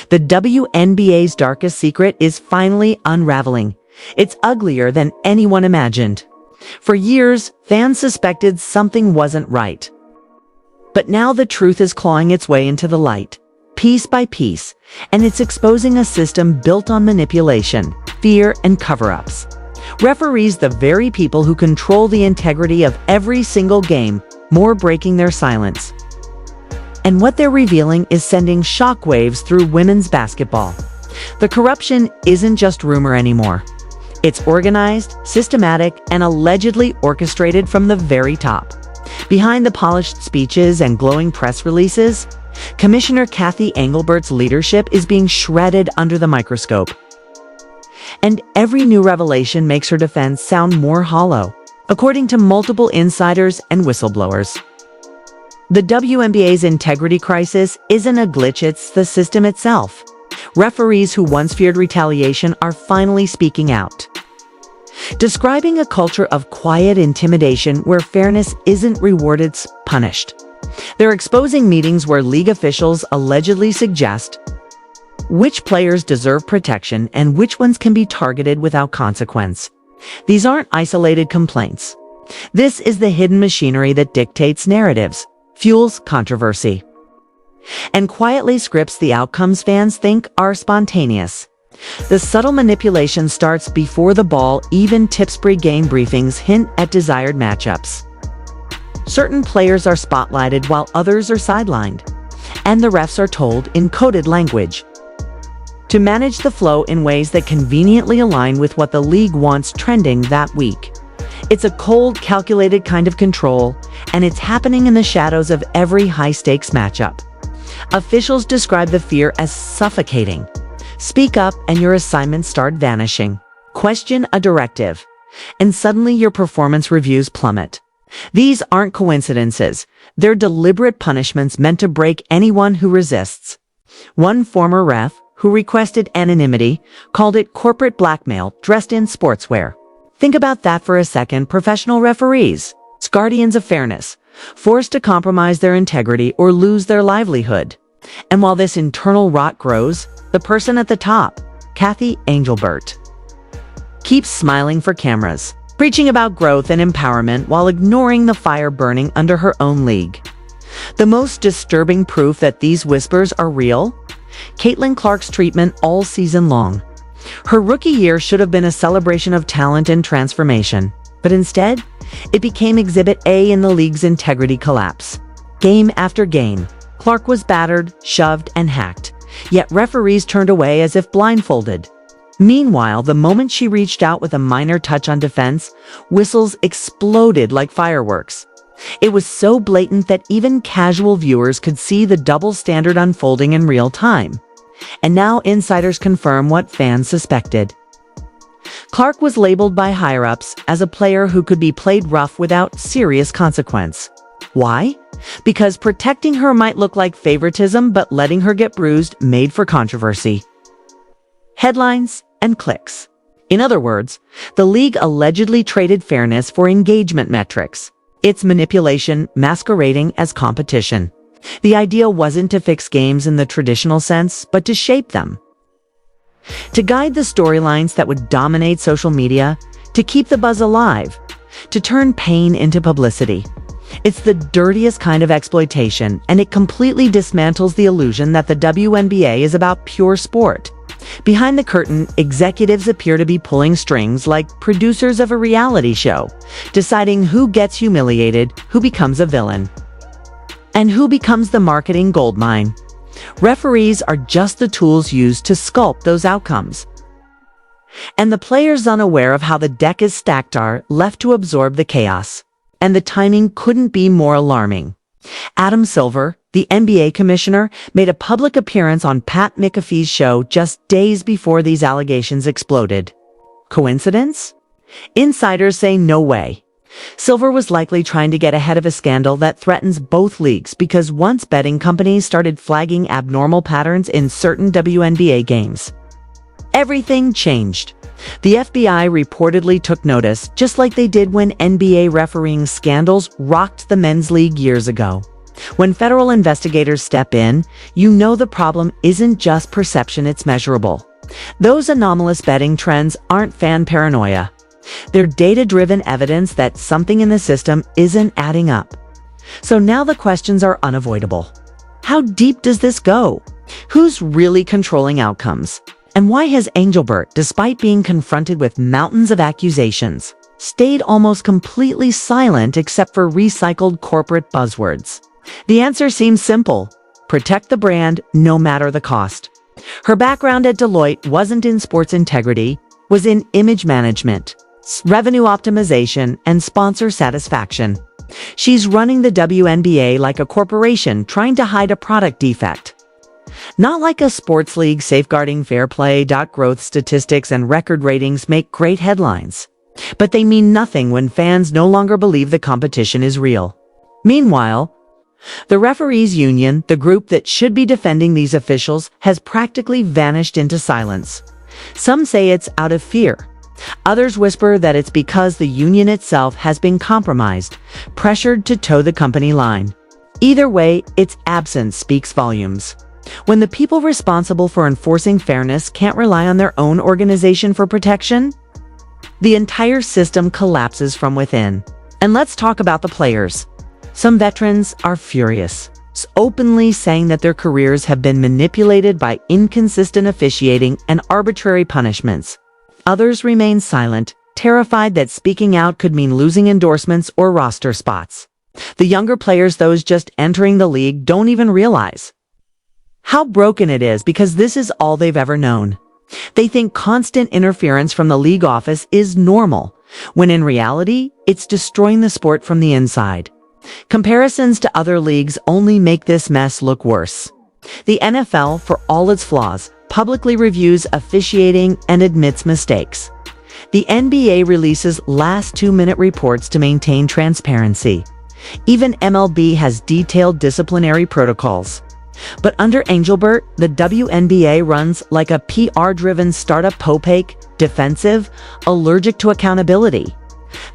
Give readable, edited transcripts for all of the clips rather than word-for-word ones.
The WNBA's darkest secret is finally unraveling. It's uglier than anyone imagined. For years, fans suspected something wasn't right. But now the truth is clawing its way into the light, piece by piece, and it's exposing a system built on manipulation, fear, and cover-ups. Referees, the very people who control the integrity of every single game, more breaking their silence. And what they're revealing is sending shockwaves through women's basketball. The corruption isn't just rumor anymore. It's organized, systematic, and allegedly orchestrated from the very top. Behind the polished speeches and glowing press releases, Commissioner Cathy Engelbert's leadership is being shredded under the microscope. And every new revelation makes her defense sound more hollow, according to multiple insiders and whistleblowers. The WNBA's integrity crisis isn't a glitch, it's the system itself. Referees who once feared retaliation are finally speaking out, describing a culture of quiet intimidation where fairness isn't rewarded, punished. They're exposing meetings where league officials allegedly suggest which players deserve protection and which ones can be targeted without consequence. These aren't isolated complaints. This is the hidden machinery that dictates narratives, fuels controversy, and quietly scripts the outcomes fans think are spontaneous. The subtle manipulation starts before the ball even tips. Pre-game briefings hint at desired matchups. Certain players are spotlighted while others are sidelined, and the refs are told in coded language to manage the flow in ways that conveniently align with what the league wants trending that week. It's a cold, calculated kind of control, and it's happening in the shadows of every high-stakes matchup. Officials describe the fear as suffocating. Speak up and your assignments start vanishing. Question a directive, and suddenly your performance reviews plummet. These aren't coincidences. They're deliberate punishments meant to break anyone who resists. One former ref, who requested anonymity, called it corporate blackmail dressed in sportswear. Think about that for a second. Professional referees, guardians of fairness, forced to compromise their integrity or lose their livelihood. And while this internal rot grows, the person at the top, Cathy Engelbert, keeps smiling for cameras, preaching about growth and empowerment while ignoring the fire burning under her own league. The most disturbing proof that these whispers are real? Caitlin Clark's treatment all season long. Her rookie year should have been a celebration of talent and transformation, but instead, it became Exhibit A in the league's integrity collapse. Game after game, Clark was battered, shoved, and hacked, yet referees turned away as if blindfolded. Meanwhile, the moment she reached out with a minor touch on defense, whistles exploded like fireworks. It was so blatant that even casual viewers could see the double standard unfolding in real time. And now insiders confirm what fans suspected. Clark was labeled by higher-ups as a player who could be played rough without serious consequence. Why? Because protecting her might look like favoritism, but letting her get bruised made for controversy, headlines, and clicks. In other words, the league allegedly traded fairness for engagement metrics. Its manipulation masquerading as competition. The idea wasn't to fix games in the traditional sense, but to shape them. To guide the storylines that would dominate social media, to keep the buzz alive, to turn pain into publicity. It's the dirtiest kind of exploitation, and it completely dismantles the illusion that the WNBA is about pure sport. Behind the curtain, executives appear to be pulling strings like producers of a reality show, deciding who gets humiliated, who becomes a villain, and who becomes the marketing goldmine. Referees are just the tools used to sculpt those outcomes. And the players, unaware of how the deck is stacked, are left to absorb the chaos. And the timing couldn't be more alarming. Adam Silver, the NBA commissioner, made a public appearance on Pat McAfee's show just days before these allegations exploded. Coincidence? Insiders say no way. Silver was likely trying to get ahead of a scandal that threatens both leagues because once betting companies started flagging abnormal patterns in certain WNBA games, everything changed. The FBI reportedly took notice, just like they did when NBA refereeing scandals rocked the men's league years ago. When federal investigators step in, you know the problem isn't just perception, it's measurable. Those anomalous betting trends aren't fan paranoia. They're data-driven evidence that something in the system isn't adding up. So now the questions are unavoidable. How deep does this go? Who's really controlling outcomes? And why has Engelbert, despite being confronted with mountains of accusations, stayed almost completely silent except for recycled corporate buzzwords? The answer seems simple: protect the brand no matter the cost. Her background at Deloitte wasn't in sports integrity, was in image management, revenue optimization, and sponsor satisfaction. She's running the WNBA like a corporation trying to hide a product defect. Not like a sports league safeguarding fair play. Growth statistics and record ratings make great headlines, but they mean nothing when fans no longer believe the competition is real. Meanwhile, the referees union, the group that should be defending these officials, has practically vanished into silence. Some say it's out of fear. Others whisper that it's because the union itself has been compromised, pressured to toe the company line. Either way, its absence speaks volumes. When the people responsible for enforcing fairness can't rely on their own organization for protection, the entire system collapses from within. And let's talk about the players. Some veterans are furious, openly saying that their careers have been manipulated by inconsistent officiating and arbitrary punishments. Others remain silent, terrified that speaking out could mean losing endorsements or roster spots. The younger players, those just entering the league, don't even realize how broken it is because this is all they've ever known. They think constant interference from the league office is normal, when in reality, it's destroying the sport from the inside. Comparisons to other leagues only make this mess look worse. The NFL, for all its flaws, publicly reviews officiating and admits mistakes. The NBA releases last 2-minute reports to maintain transparency. Even MLB has detailed disciplinary protocols. But under Engelbert, the WNBA runs like a PR-driven startup, opaque, defensive, allergic to accountability.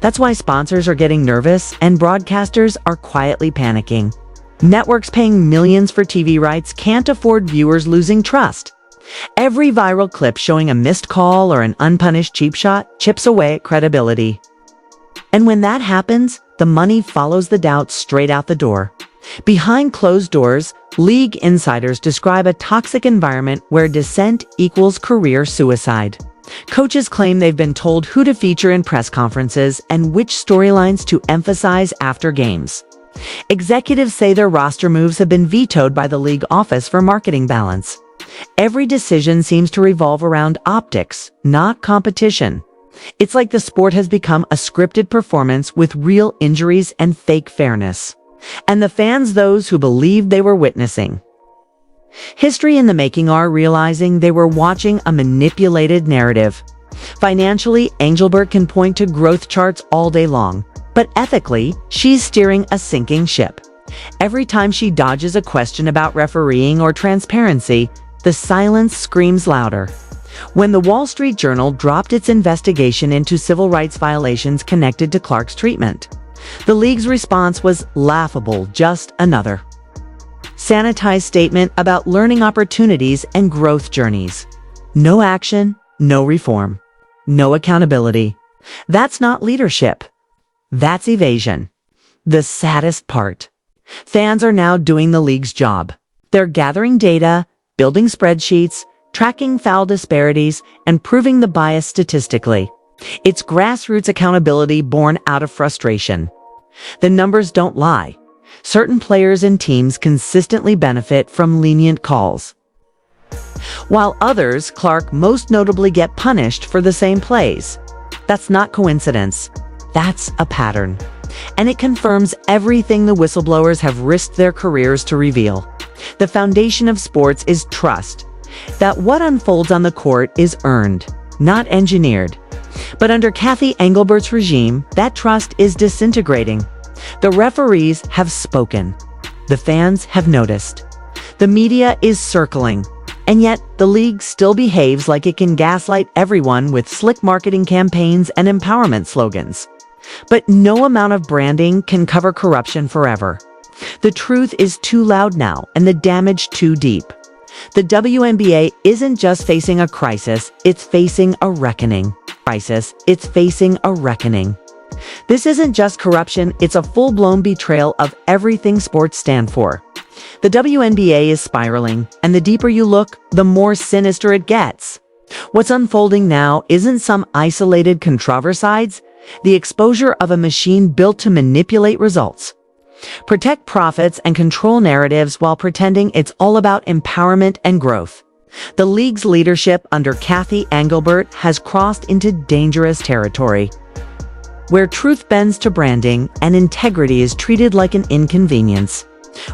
That's why sponsors are getting nervous and broadcasters are quietly panicking. Networks paying millions for TV rights can't afford viewers losing trust. Every viral clip showing a missed call or an unpunished cheap shot chips away at credibility. And when that happens, the money follows the doubt straight out the door. Behind closed doors, league insiders describe a toxic environment where dissent equals career suicide. Coaches claim they've been told who to feature in press conferences and which storylines to emphasize after games. Executives say their roster moves have been vetoed by the league office for marketing balance. Every decision seems to revolve around optics, not competition. It's like the sport has become a scripted performance with real injuries and fake fairness. And the fans, those who believed they were witnessing history in the making, are realizing they were watching a manipulated narrative. Financially, Engelbert can point to growth charts all day long, but ethically, she's steering a sinking ship. Every time she dodges a question about refereeing or transparency, the silence screams louder. When the Wall Street Journal dropped its investigation into civil rights violations connected to Clark's treatment, the league's response was laughable, just another sanitized statement about learning opportunities and growth journeys. No action, no reform, no accountability. That's not leadership. That's evasion. The saddest part: fans are now doing the league's job. They're gathering data, building spreadsheets, tracking foul disparities, and proving the bias statistically. It's grassroots accountability born out of frustration. The numbers don't lie. Certain players and teams consistently benefit from lenient calls, while others, Clark most notably, get punished for the same plays. That's not coincidence. That's a pattern. And it confirms everything the whistleblowers have risked their careers to reveal. The foundation of sports is trust, that what unfolds on the court is earned, not engineered. But under Cathy Engelbert's regime, that trust is disintegrating. The referees have spoken. The fans have noticed. The media is circling. And yet, the league still behaves like it can gaslight everyone with slick marketing campaigns and empowerment slogans. But no amount of branding can cover corruption forever. The truth is too loud now, and the damage too deep. The WNBA isn't just facing a crisis, it's facing a reckoning. It's facing a reckoning. This isn't just corruption, it's a full-blown betrayal of everything sports stand for. The WNBA is spiraling, and the deeper you look, the more sinister it gets. What's unfolding now isn't some isolated controversies, the exposure of a machine built to manipulate results, protect profits and control narratives while pretending it's all about empowerment and growth. The league's leadership under Cathy Engelbert has crossed into dangerous territory, where truth bends to branding and integrity is treated like an inconvenience.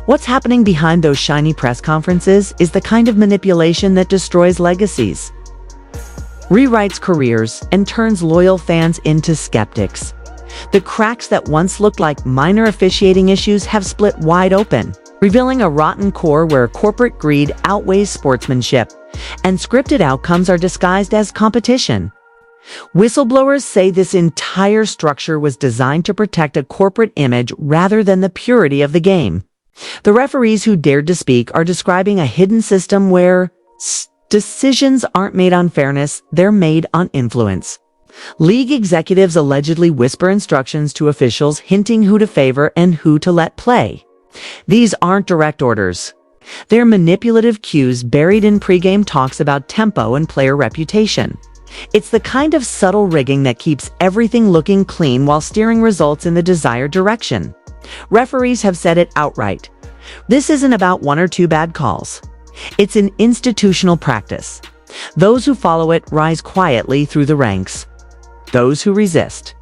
What's happening behind those shiny press conferences is the kind of manipulation that destroys legacies, rewrites careers, and turns loyal fans into skeptics. The cracks that once looked like minor officiating issues have split wide open, revealing a rotten core where corporate greed outweighs sportsmanship, and scripted outcomes are disguised as competition. Whistleblowers say this entire structure was designed to protect a corporate image rather than the purity of the game. The referees who dared to speak are describing a hidden system where decisions aren't made on fairness, they're made on influence. League executives allegedly whisper instructions to officials hinting who to favor and who to let play. These aren't direct orders. They're manipulative cues buried in pregame talks about tempo and player reputation. It's the kind of subtle rigging that keeps everything looking clean while steering results in the desired direction. Referees have said it outright. This isn't about one or two bad calls. It's an institutional practice. Those who follow it rise quietly through the ranks. Those who resist,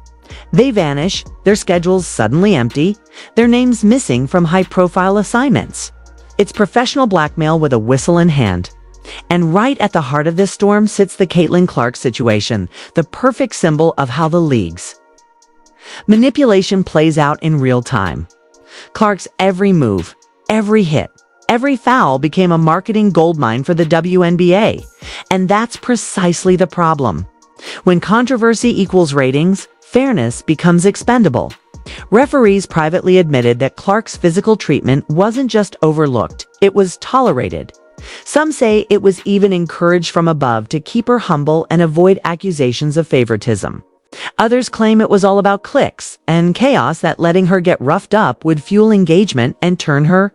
they vanish, their schedules suddenly empty, their names missing from high-profile assignments. It's professional blackmail with a whistle in hand. And right at the heart of this storm sits the Caitlin Clark situation, the perfect symbol of how the league's manipulation plays out in real time. Clark's every move, every hit, every foul became a marketing goldmine for the WNBA. And that's precisely the problem. When controversy equals ratings, fairness becomes expendable. Referees privately admitted that Clark's physical treatment wasn't just overlooked, it was tolerated. Some say it was even encouraged from above to keep her humble and avoid accusations of favoritism. Others claim it was all about clicks and chaos, that letting her get roughed up would fuel engagement and turn her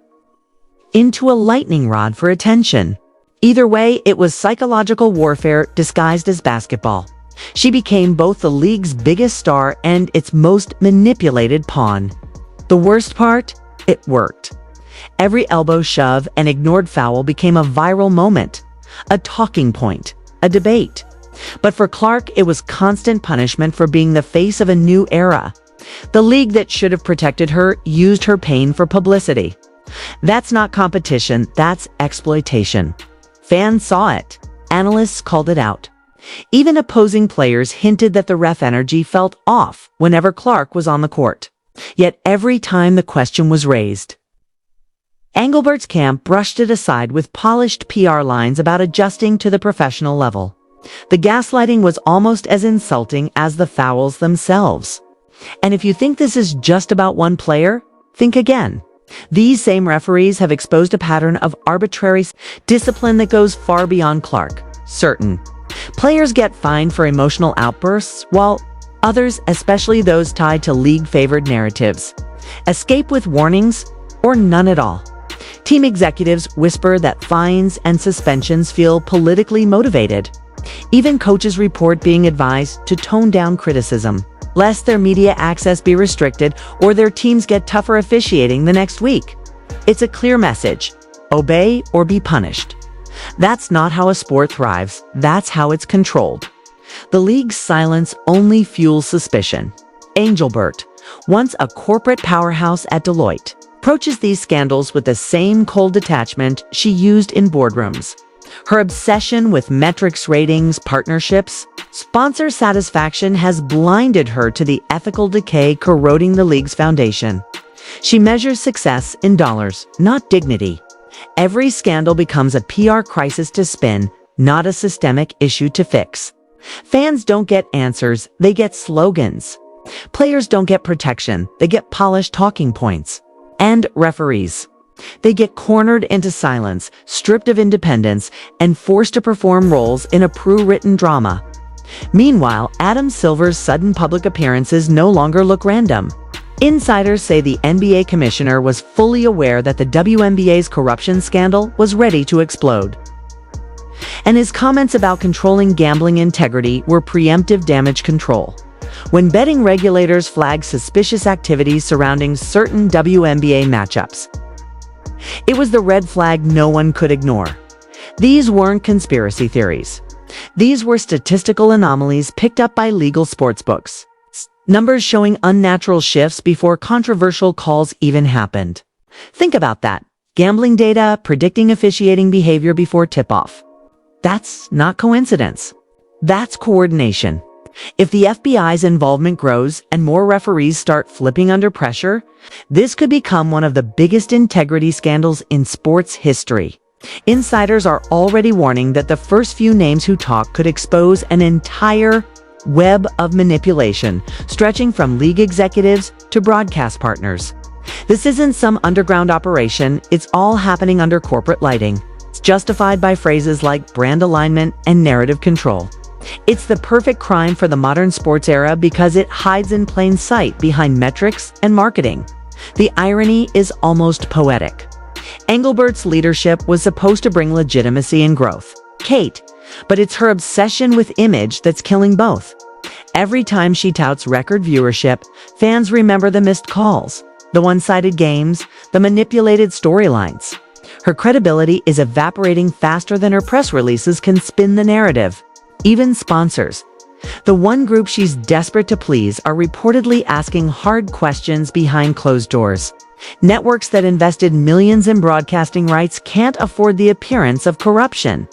into a lightning rod for attention. Either way, it was psychological warfare disguised as basketball. She became both the league's biggest star and its most manipulated pawn. The worst part? It worked. Every elbow shove and ignored foul became a viral moment, a talking point, a debate. But for Clark, it was constant punishment for being the face of a new era. The league that should have protected her used her pain for publicity. That's not competition, that's exploitation. Fans saw it. Analysts called it out. Even opposing players hinted that the ref energy felt off whenever Clark was on the court. Yet every time the question was raised, Engelbert's camp brushed it aside with polished PR lines about adjusting to the professional level. The gaslighting was almost as insulting as the fouls themselves. And if you think this is just about one player, think again. These same referees have exposed a pattern of arbitrary discipline that goes far beyond Clark. Certain players get fined for emotional outbursts, while others, especially those tied to league-favored narratives, escape with warnings or none at all. Team executives whisper that fines and suspensions feel politically motivated. Even coaches report being advised to tone down criticism, lest their media access be restricted or their teams get tougher officiating the next week. It's a clear message: obey or be punished. That's not how a sport thrives, that's how it's controlled. The league's silence only fuels suspicion. Engelbert, once a corporate powerhouse at Deloitte, approaches these scandals with the same cold detachment she used in boardrooms. Her obsession with metrics, ratings, partnerships, sponsor satisfaction has blinded her to the ethical decay corroding the league's foundation. She measures success in dollars, not dignity. Every scandal becomes a PR crisis to spin, not a systemic issue to fix. Fans don't get answers, they get slogans. Players don't get protection, they get polished talking points. And referees. They get cornered into silence, stripped of independence, and forced to perform roles in a pre-written drama. Meanwhile, Adam Silver's sudden public appearances no longer look random. Insiders say the NBA commissioner was fully aware that the WNBA's corruption scandal was ready to explode. And his comments about controlling gambling integrity were preemptive damage control. When betting regulators flagged suspicious activities surrounding certain WNBA matchups, it was the red flag no one could ignore. These weren't conspiracy theories. These were statistical anomalies picked up by legal sportsbooks. Numbers showing unnatural shifts before controversial calls even happened. Think about that. Gambling data predicting officiating behavior before tip-off. That's not coincidence. That's coordination. If the FBI's involvement grows and more referees start flipping under pressure, this could become one of the biggest integrity scandals in sports history. Insiders are already warning that the first few names who talk could expose an entire web of manipulation, stretching from league executives to broadcast partners. This isn't some underground operation, it's all happening under corporate lighting. It's justified by phrases like brand alignment and narrative control. It's the perfect crime for the modern sports era because it hides in plain sight behind metrics and marketing. The irony is almost poetic. Engelbert's leadership was supposed to bring legitimacy and growth, Kate, but it's her obsession with image that's killing both. Every time she touts record viewership, fans remember the missed calls, the one-sided games, the manipulated storylines. Her credibility is evaporating faster than her press releases can spin the narrative. Even sponsors. The one group she's desperate to please are reportedly asking hard questions behind closed doors. Networks that invested millions in broadcasting rights can't afford the appearance of corruption.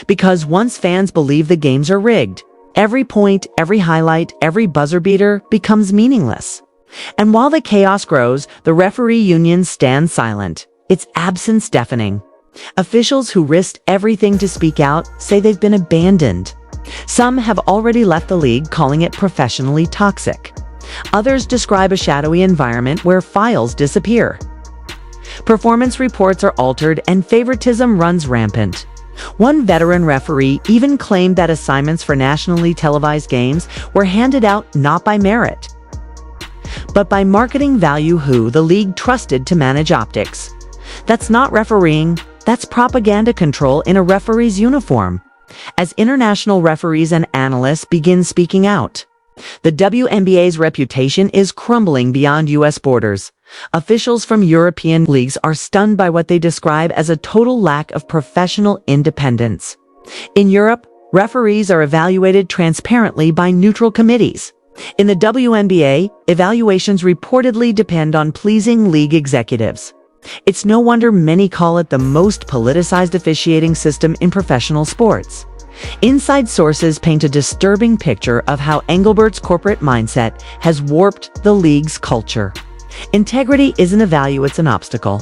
Because once fans believe the games are rigged, every point, every highlight, every buzzer beater becomes meaningless. And while the chaos grows, the referee unions stand silent, its absence deafening. Officials who risked everything to speak out say they've been abandoned. Some have already left the league, calling it professionally toxic. Others describe a shadowy environment where files disappear. Performance reports are altered and favoritism runs rampant. One veteran referee even claimed that assignments for nationally televised games were handed out not by merit, but by marketing value who the league trusted to manage optics. That's not refereeing, that's propaganda control in a referee's uniform. As international referees and analysts begin speaking out, the WNBA's reputation is crumbling beyond U.S. borders. Officials from European leagues are stunned by what they describe as a total lack of professional independence. In Europe, referees are evaluated transparently by neutral committees. In the WNBA, evaluations reportedly depend on pleasing league executives. It's no wonder many call it the most politicized officiating system in professional sports. Inside sources paint a disturbing picture of how Engelbert's corporate mindset has warped the league's culture. Integrity isn't a value, it's an obstacle.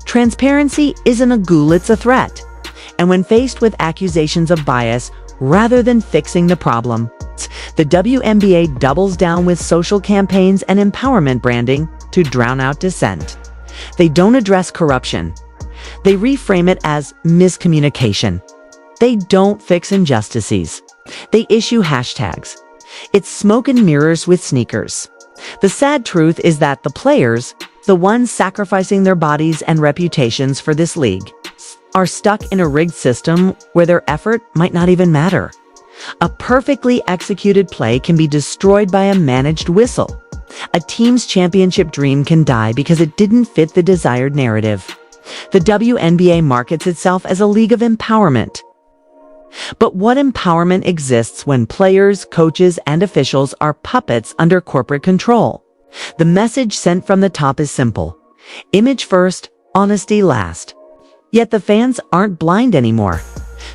Transparency isn't a goal, it's a threat. And when faced with accusations of bias, rather than fixing the problem, the WNBA doubles down with social campaigns and empowerment branding to drown out dissent. They don't address corruption. They reframe it as miscommunication. They don't fix injustices. They issue hashtags. It's smoke and mirrors with sneakers. The sad truth is that the players, the ones sacrificing their bodies and reputations for this league, are stuck in a rigged system where their effort might not even matter. A perfectly executed play can be destroyed by a managed whistle. A team's championship dream can die because it didn't fit the desired narrative. The WNBA markets itself as a league of empowerment. But what empowerment exists when players, coaches, and officials are puppets under corporate control? The message sent from the top is simple. Image first, honesty last. Yet the fans aren't blind anymore.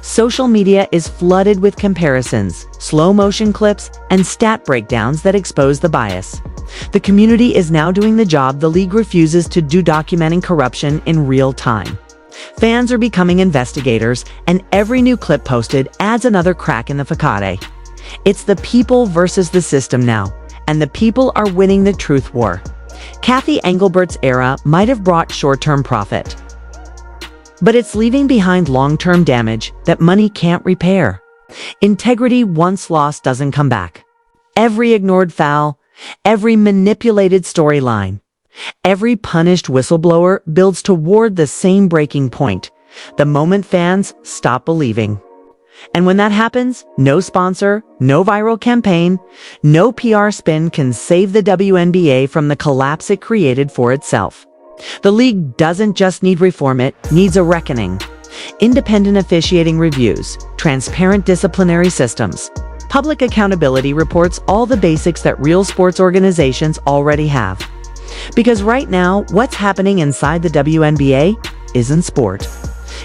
Social media is flooded with comparisons, slow motion clips, and stat breakdowns that expose the bias. The community is now doing the job the league refuses to do, documenting corruption in real time. Fans are becoming investigators, and every new clip posted adds another crack in the facade. It's the people versus the system now, and the people are winning the truth war. Cathy Engelbert's era might have brought short-term profit, but it's leaving behind long-term damage that money can't repair. Integrity once lost doesn't come back. Every ignored foul, every manipulated storyline, every punished whistleblower builds toward the same breaking point, the moment fans stop believing. And when that happens, no sponsor, no viral campaign, no PR spin can save the WNBA from the collapse it created for itself. The league doesn't just need reform, it needs a reckoning. Independent officiating reviews, transparent disciplinary systems, public accountability reports, all the basics that real sports organizations already have. Because right now, what's happening inside the WNBA isn't sport.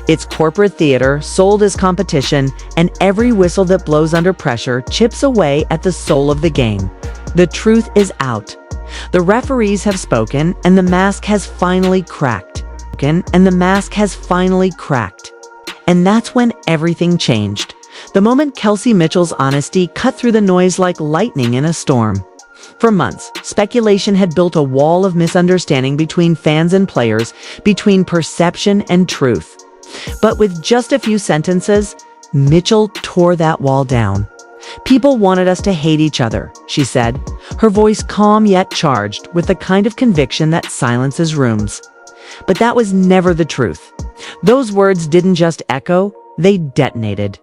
It's corporate theater sold as competition, and every whistle that blows under pressure chips away at the soul of the game. The truth is out. The referees have spoken, and the mask has finally cracked. And that's when everything changed. The moment Kelsey Mitchell's honesty cut through the noise like lightning in a storm. For months, speculation had built a wall of misunderstanding between fans and players, between perception and truth. But with just a few sentences, Mitchell tore that wall down. "People wanted us to hate each other," she said, her voice calm yet charged with the kind of conviction that silences rooms. But that was never the truth. Those words didn't just echo, they detonated.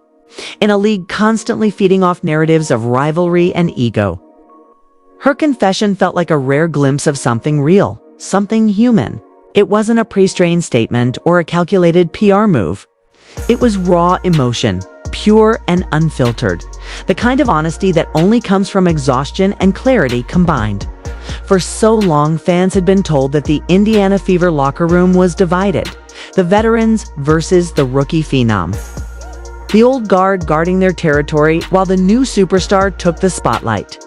In a league constantly feeding off narratives of rivalry and ego. Her confession felt like a rare glimpse of something real, something human. It wasn't a pre-strained statement or a calculated PR move. It was raw emotion, pure and unfiltered. The kind of honesty that only comes from exhaustion and clarity combined. For so long, fans had been told that the Indiana Fever locker room was divided. The veterans versus the rookie phenom. The old guard guarding their territory while the new superstar took the spotlight.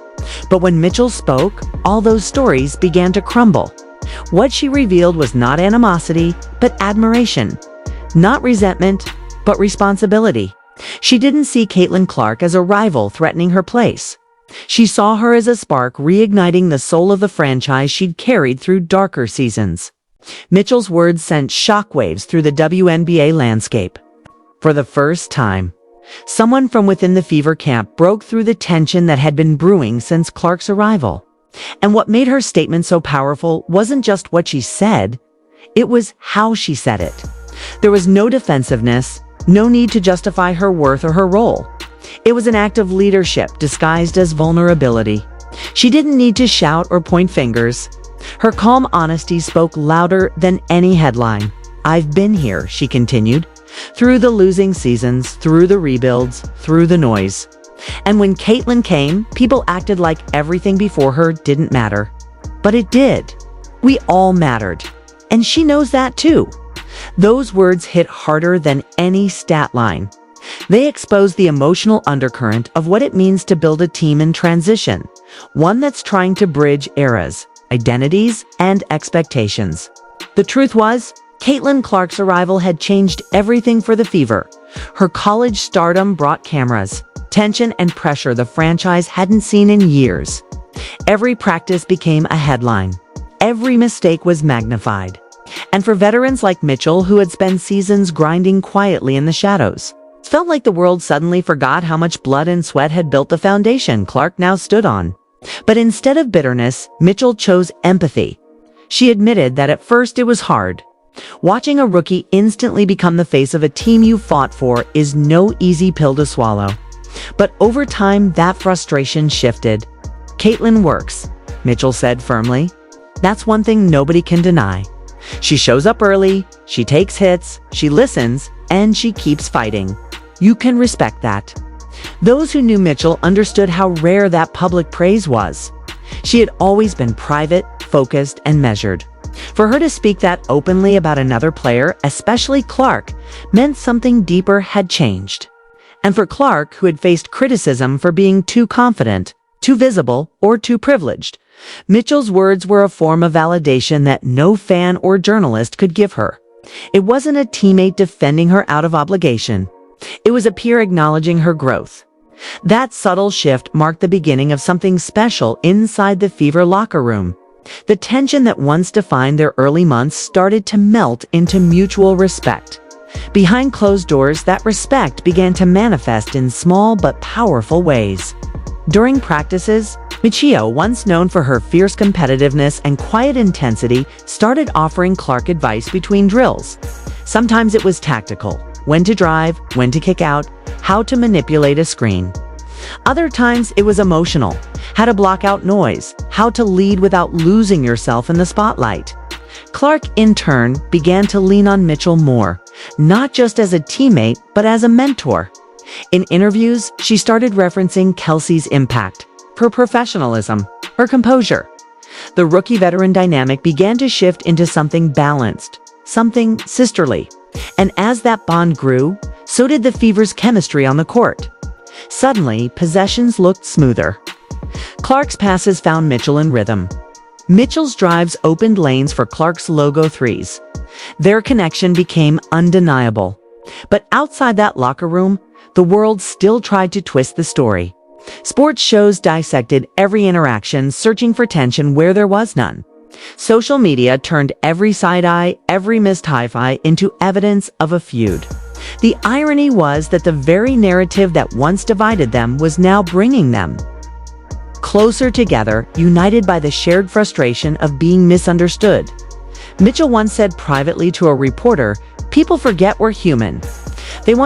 But when Mitchell spoke, all those stories began to crumble. What she revealed was not animosity, but admiration. Not resentment, but responsibility. She didn't see Caitlin Clark as a rival threatening her place. She saw her as a spark reigniting the soul of the franchise she'd carried through darker seasons. Mitchell's words sent shockwaves through the WNBA landscape. For the first time, someone from within the Fever camp broke through the tension that had been brewing since Clark's arrival. And what made her statement so powerful wasn't just what she said, it was how she said it. There was no defensiveness, no need to justify her worth or her role. It was an act of leadership disguised as vulnerability. She didn't need to shout or point fingers. Her calm honesty spoke louder than any headline. "I've been here," she continued, "through the losing seasons, through the rebuilds, through the noise." And when Caitlin came, people acted like everything before her didn't matter. But it did. We all mattered. And she knows that too. Those words hit harder than any stat line. They expose the emotional undercurrent of what it means to build a team in transition, one that's trying to bridge eras, identities, and expectations. The truth was, Caitlin Clark's arrival had changed everything for the Fever. Her college stardom brought cameras, tension, and pressure the franchise hadn't seen in years. Every practice became a headline. Every mistake was magnified. And for veterans like Mitchell, who had spent seasons grinding quietly in the shadows, it felt like the world suddenly forgot how much blood and sweat had built the foundation Clark now stood on. But instead of bitterness, Mitchell chose empathy. She admitted that at first it was hard. Watching a rookie instantly become the face of a team you fought for is no easy pill to swallow. But over time, that frustration shifted. "Caitlin works," Mitchell said firmly. "That's one thing nobody can deny. She shows up early, she takes hits, she listens, and she keeps fighting. You can respect that." Those who knew Mitchell understood how rare that public praise was. She had always been private, focused, and measured. For her to speak that openly about another player, especially Clark, meant something deeper had changed. And for Clark, who had faced criticism for being too confident, too visible, or too privileged, Mitchell's words were a form of validation that no fan or journalist could give her. It wasn't a teammate defending her out of obligation. It was a peer acknowledging her growth. That subtle shift marked the beginning of something special inside the Fever locker room. The tension that once defined their early months started to melt into mutual respect. Behind closed doors, that respect began to manifest in small but powerful ways. During practices, Michio, once known for her fierce competitiveness and quiet intensity, started offering Clark advice between drills. Sometimes it was tactical: when to drive, when to kick out, how to manipulate a screen. Other times it was emotional: how to block out noise, how to lead without losing yourself in the spotlight. Clark, in turn, began to lean on Mitchell more, not just as a teammate, but as a mentor. In interviews, she started referencing Kelsey's impact, her professionalism, her composure. The rookie-veteran dynamic began to shift into something balanced, something sisterly. And as that bond grew, so did the Fever's chemistry on the court. Suddenly, possessions looked smoother. Clark's passes found Mitchell in rhythm. Mitchell's drives opened lanes for Clark's logo threes. Their connection became undeniable. But outside that locker room, the world still tried to twist the story. Sports shows dissected every interaction, searching for tension where there was none. Social media turned every side-eye, every missed high-five into evidence of a feud. The irony was that the very narrative that once divided them was now bringing them closer together, united by the shared frustration of being misunderstood. Mitchell once said privately to a reporter, "People forget we're human. They want